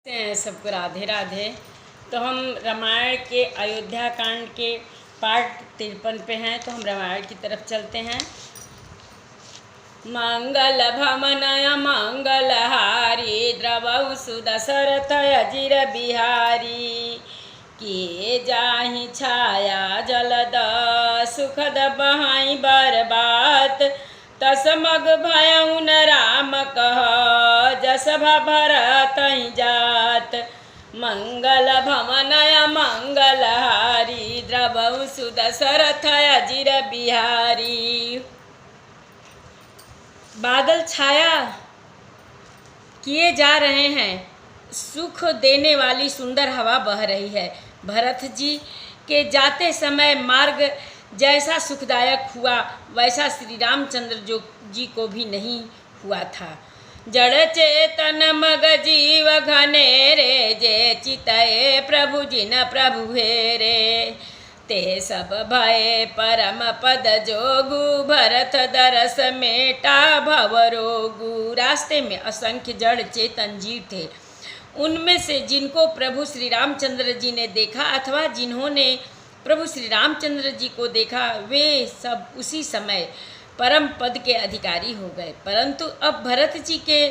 सबको राधे राधे। तो हम रामायण के अयोध्या कांड के पार्ट 53 पे हैं, तो हम रामायण की तरफ चलते हैं। मंगल भमनय मंगलहारी द्रवहु सुदशरथ अजिर बिहारी किए जाहि छाया जलद सुखद बहाई बरबात तस मग भयउ न राम कह जस भरत जात। मंगल भमनय मंगलहारी द्रवहु सुदशरथ अजिर बिहारी। बादल छाया किए जा रहे हैं, सुख देने वाली सुंदर हवा बह रही है। भरत जी के जाते समय मार्ग जैसा सुखदायक हुआ वैसा श्री रामचंद्र जी को भी नहीं हुआ था। जड़ चेतन मग जीव घनेरे जे चितए प्रभु जिन प्रभु हेरे ते सब भय परम पद जोगु भरत दरस मेटा भव रोगु। रास्ते में असंख्य जड़ चेतन जीव थे, उनमें से जिनको प्रभु श्री रामचंद्र जी ने देखा अथवा जिन्होंने प्रभु श्री रामचंद्र जी को देखा वे सब उसी समय परम पद के अधिकारी हो गए। परंतु अब भरत जी के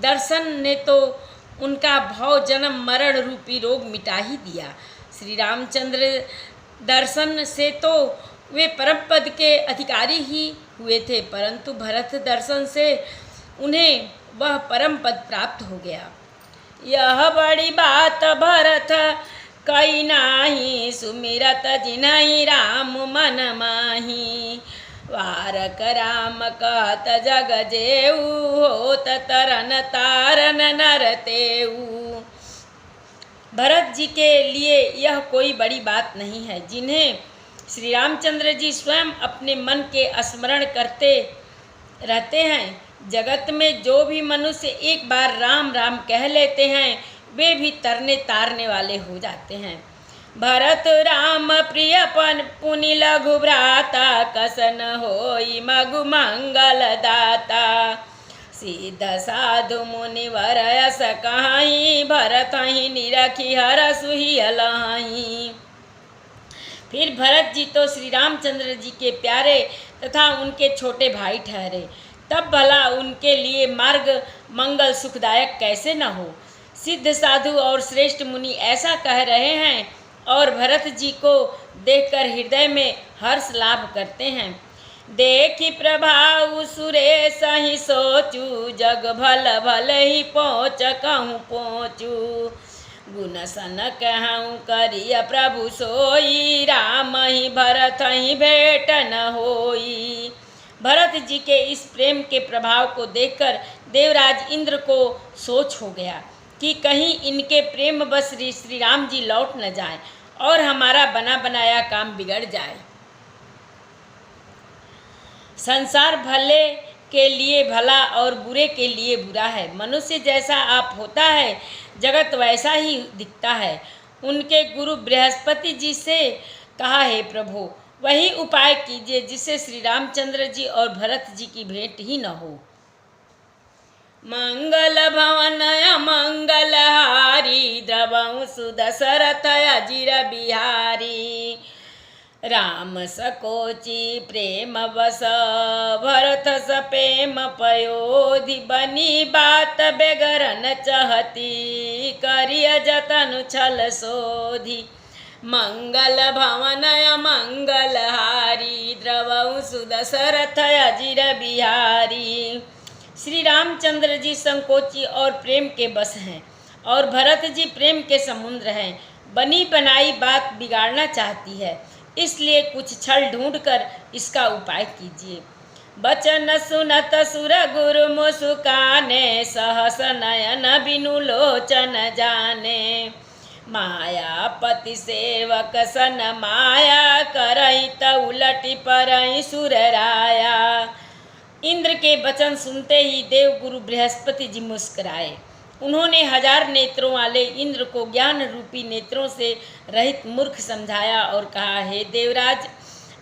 दर्शन ने तो उनका भव जन्म मरण रूपी रोग मिटा ही दिया। श्री रामचंद्र दर्शन से तो वे परम पद के अधिकारी ही हुए थे, परंतु भरत दर्शन से उन्हें वह परम पद प्राप्त हो गया। यह बड़ी बात भरत कई नाही सुमिरत जिनहि राम मन माही वारक राम कहत जग जेऊ होत तरन तारन नर तेऊ। भरत जी के लिए यह कोई बड़ी बात नहीं है, जिन्हें श्री रामचंद्र जी स्वयं अपने मन के स्मरण करते रहते हैं। जगत में जो भी मनुष्य एक बार राम राम कह लेते हैं वे भी तरने तारने वाले हो जाते हैं। भरत राम प्रिय पुनि लघु भ्राता कसन होई मगु मंगल दाता सिद्ध साधु मुनिवर यस कहाई भरत ही निरखी हरसु ही अलहाई। फिर भरत जी तो श्री रामचंद्र जी के प्यारे तथा उनके छोटे भाई ठहरे, तब भला उनके लिए मार्ग मंगल सुखदायक कैसे न हो। सिद्ध साधु और श्रेष्ठ मुनि ऐसा कह रहे हैं और भरत जी को देखकर हृदय में हर्ष लाभ करते हैं। देखी प्रभाव सुरेश ही सोचू जग भल भल ही पहुँच कहूँ पहुँचू गुण सन कहूँ करिय प्रभु सोई राम ही भरत ही भेट न होई। भरत जी के इस प्रेम के प्रभाव को देखकर देवराज इंद्र को सोच हो गया कि कहीं इनके प्रेम बस श्री राम जी लौट न जाएं और हमारा बना बनाया काम बिगड़ जाए। संसार भले के लिए भला और बुरे के लिए बुरा है। मनुष्य जैसा आप होता है जगत वैसा ही दिखता है। उनके गुरु बृहस्पति जी से कहा है प्रभु वही उपाय कीजिए जिससे श्री रामचंद्र जी और भरत जी की भेंट ही न हो। मंगल भवनय मंगलहारी द्रवहु सुदशरथ अजिर बिहारी राम सकोचि प्रेम बस भरत सपेम पयोधि बनी बात बेगरन चहती करिय जतन छल सोधि। मंगल भवनय मंगलहारी द्रवहु सुदशरथ अजिर बिहारी। श्री रामचंद्र जी संकोची और प्रेम के बस हैं और भरत जी प्रेम के समुद्र हैं। बनी बनाई बात बिगाड़ना चाहती है, इसलिए कुछ छल ढूंढकर इसका उपाय कीजिए। बचन सुनत सुर गुरु मुस्काने सहस नयन बिनु लोचन जाने मायापति सेवक सन माया करई त उलटी परई सुर राया। इंद्र के वचन सुनते ही देव गुरु बृहस्पति जी मुस्कुराए। उन्होंने 1000 नेत्रों वाले इंद्र को ज्ञान रूपी नेत्रों से रहित मूर्ख समझाया और कहा, हे देवराज,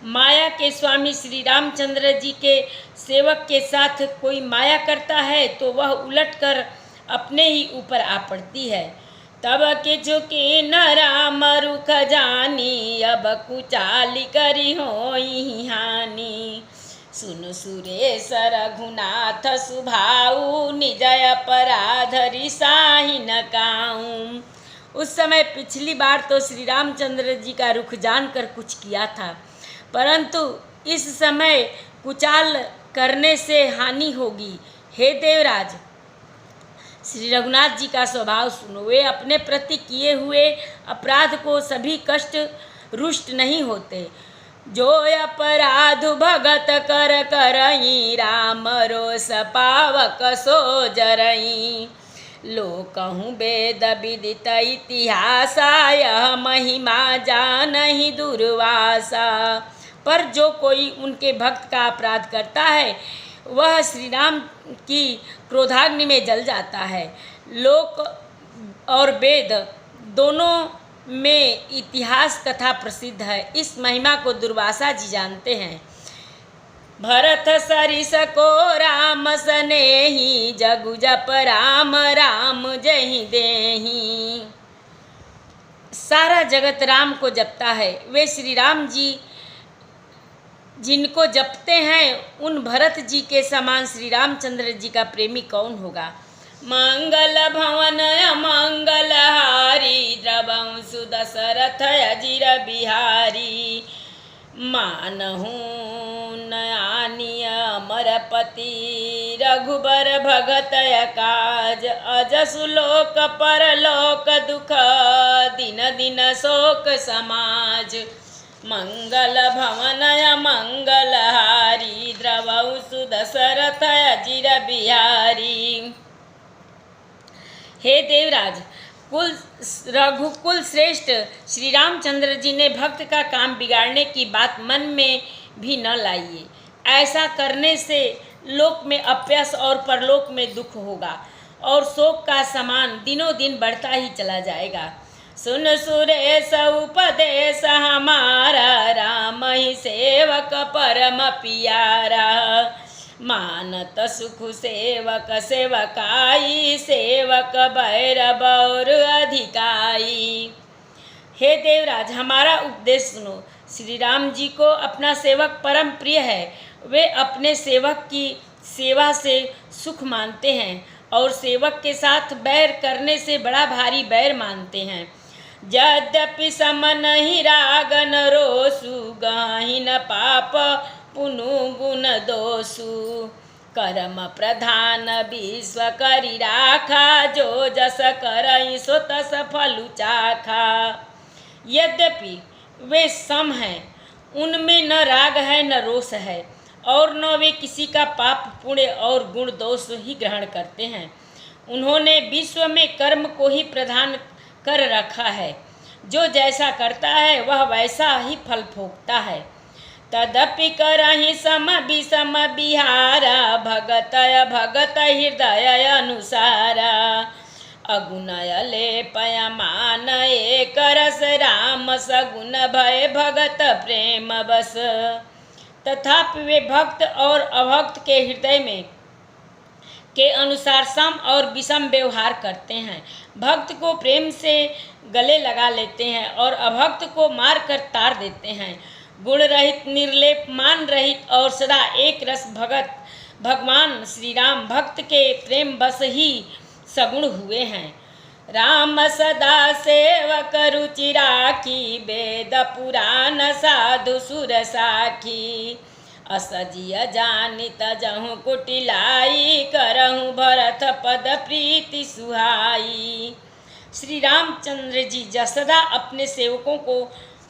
माया के स्वामी श्री रामचंद्र जी के सेवक के साथ कोई माया करता है तो वह उलटकर अपने ही ऊपर आ पड़ती है। तब किछु कीन राम रुख जानी, अब कुचाली करी होई हानि। सुन सुरेश रघुनाथ सुभाऊ, निज अपराध रिसाही न काऊं। उस समय पिछली बार तो श्री रामचंद्र जी का रुख जानकर कुछ किया था, परंतु इस समय कुचाल करने से हानि होगी। हे देवराज, श्री रघुनाथ जी का स्वभाव सुनो। वे अपने प्रति किए हुए अपराध को सभी कष्ट रुष्ट नहीं होते। जो अपराध भगत कर करई, राम रोष पावक सो जरई। लोकहु वेद विदित इतिहासा, यह महिमा जानहि दुर्वासा। पर जो कोई उनके भक्त का अपराध करता है, वह श्री राम की क्रोधाग्नि में जल जाता है। लोक और वेद दोनों में इतिहास कथा प्रसिद्ध है। इस महिमा को दुर्वासा जी जानते हैं। भरत सरिस को राम सनेही, जगु जप राम राम जहि देही। सारा जगत राम को जपता है। वे श्री राम जी जिनको जपते हैं, उन भरत जी के समान श्री रामचंद्र जी का प्रेमी कौन होगा। मंगल भवन मंगल हारी, द्रवंशु दशरथ अजिर बिहारी। मानहु नयानिय अमरपति, रघुबर भगत काज। अजसु लोक परलोक दुख, दिन दिन शोक समाज। मंगल भवन मंगल हारी, द्रवंशु दशरथ अजिर बिहारी। हे देवराज, रघुकुल श्रेष्ठ श्री रामचंद्र जी ने भक्त का काम बिगाड़ने की बात मन में भी न लाइए। ऐसा करने से लोक में अपयश और परलोक में दुख होगा, और शोक का समान दिनों दिन बढ़ता ही चला जाएगा। सुन सुरेश उपदेश हमारा, राम ही सेवक परम पियारा। मानत सुख सेवक सेवकाई, सेवक भैरव और अधिकाई। हे देवराज, हमारा उपदेश सुनो। श्री राम जी को अपना सेवक परम प्रिय है। वे अपने सेवक की सेवा से सुख मानते हैं, और सेवक के साथ बैर करने से बड़ा भारी बैर मानते हैं। यद्यपि सम नहीं रागन रोसु, गाहि न पाप पुनु गुण दोषु। कर्म प्रधान विश्व करि राखा, जो जस करई सो तस फलु चाखा। यद्यपि वे सम हैं, उनमें न राग है न रोष है, और न वे किसी का पाप पुण्य और गुण दोष ही ग्रहण करते हैं। उन्होंने विश्व में कर्म को ही प्रधान कर रखा है। जो जैसा करता है वह वैसा ही फल भोगता है। तदपि करहि सम विषम बिहारा, भगत भगत हृदय अनुसारा। अगुनय लेपय मान एक रस, राम सगुन भय भगत प्रेम बस। तथापि वे भक्त और अभक्त के हृदय में के अनुसार सम और विषम व्यवहार करते हैं। भक्त को प्रेम से गले लगा लेते हैं, और अभक्त को मार कर तार देते हैं। गुण रहित, निर्लेप, मान रहित और सदा एक रस भगवान श्री राम भक्त के प्रेम बस ही सगुण हुए हैं। राम सदा सेवक रुचि राखी, वेद पुराण साधु सुर साखी। असजिय जानित जहु कुटिलाई, करहु भरत पद प्रीति सुहाई। श्री रामचंद्र जी सदा अपने सेवकों को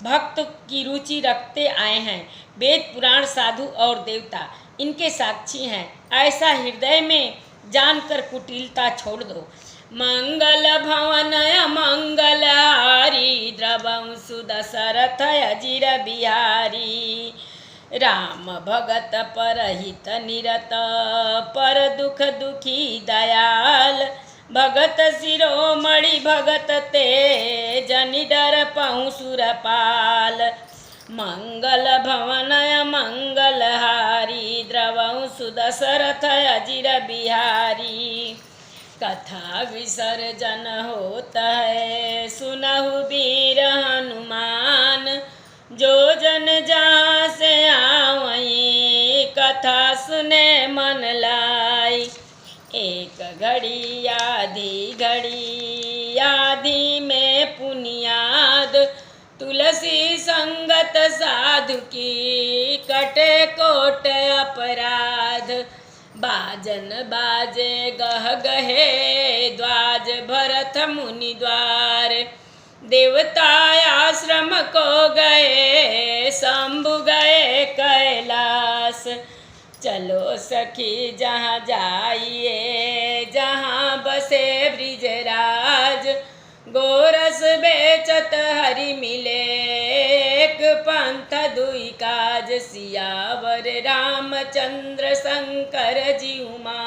भक्त की रुचि रखते आए हैं। वेद पुराण साधु और देवता इनके साक्षी हैं। ऐसा हृदय में जानकर कुटिलता छोड़ दो। मंगल भवन मंगल हारी, द्रवंशु दशरथ अजिर बिहारी। राम भगत परहित निरत, पर दुख दुखी दयाल। भगत शिरोमणि भगत तेज, निडर पहु सुरपाल। मंगल भवन मंगल हारी, द्रवंशु दशरथ अजिर बिहारी। कथा विसर्जन होता है, सुनहु वीर हनुमान, जो जन जहाँ से आवई कथा सुने मन लाई। एक घड़ी आधी में पुनियाद, तुलसी संगत साधु की कटे कोट अपराध। बाजन बाजे गह गहे द्वाज भरत मुनि द्वार, देवता आश्रम को गए शंभु गए कैलाश। चलो सखी जहाँ जाइए जहाँ बसे ब्रिजराज, गोरस बेचत हरि मिले एक पंथ दुई काज। सियावर रामचंद्र शंकर जी उमा,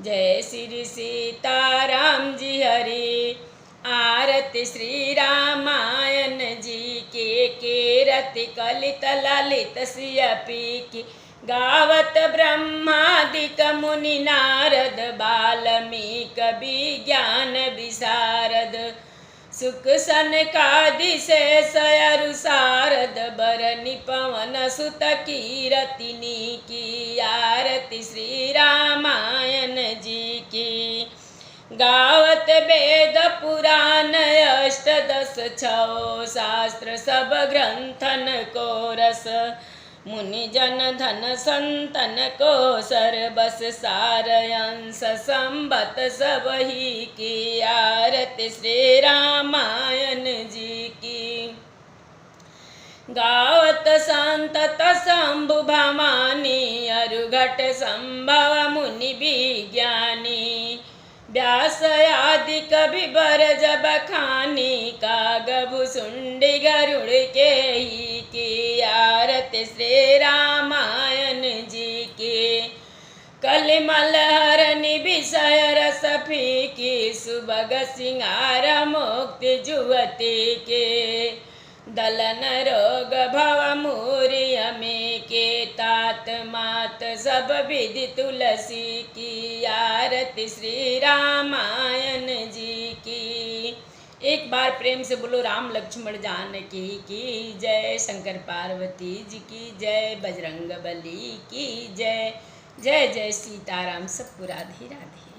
जय श्री सीताराम जी हरि। आरती श्री रामायण जी के कीरति कलित ललित सियपी की। गावत ब्रह्मादिक मुनि नारद, बाल्मीक विज्ञान विशारद। सुख सनकादि शेष अरु शारद, बरनि पवन सुत कीरतिनी की। आरती श्री रामायण जी की। गावत वेद पुराण अष्टदश छौ, शास्त्र सब ग्रंथन को रस। मुनि जन धन संतन को सर्वस, सार अंश संबत सब ही की। आरती श्री रामायण जी की। गावत संतत शंभु भवानी, अरुघट संभव मुनि विज्ञानी। व्यास आदि कवि बर जब खानी, कागभु सुंडी गरुड़ के ही की। आरती श्री रामायण जी की। कलिमल हरनि विषय रस फीकी, सुबग सिंगार मुक्ति जुवती के। दलन रोग भव मूर्य में के, तात मात सब विधि तुलसी की। आरती श्री रामायण जी की। एक बार प्रेम से बोलो राम लक्ष्मण जानकी की जय। शंकर पार्वती जी की जय। बजरंग बली की जय। जय जय सीताराम। सबको राधे राधे।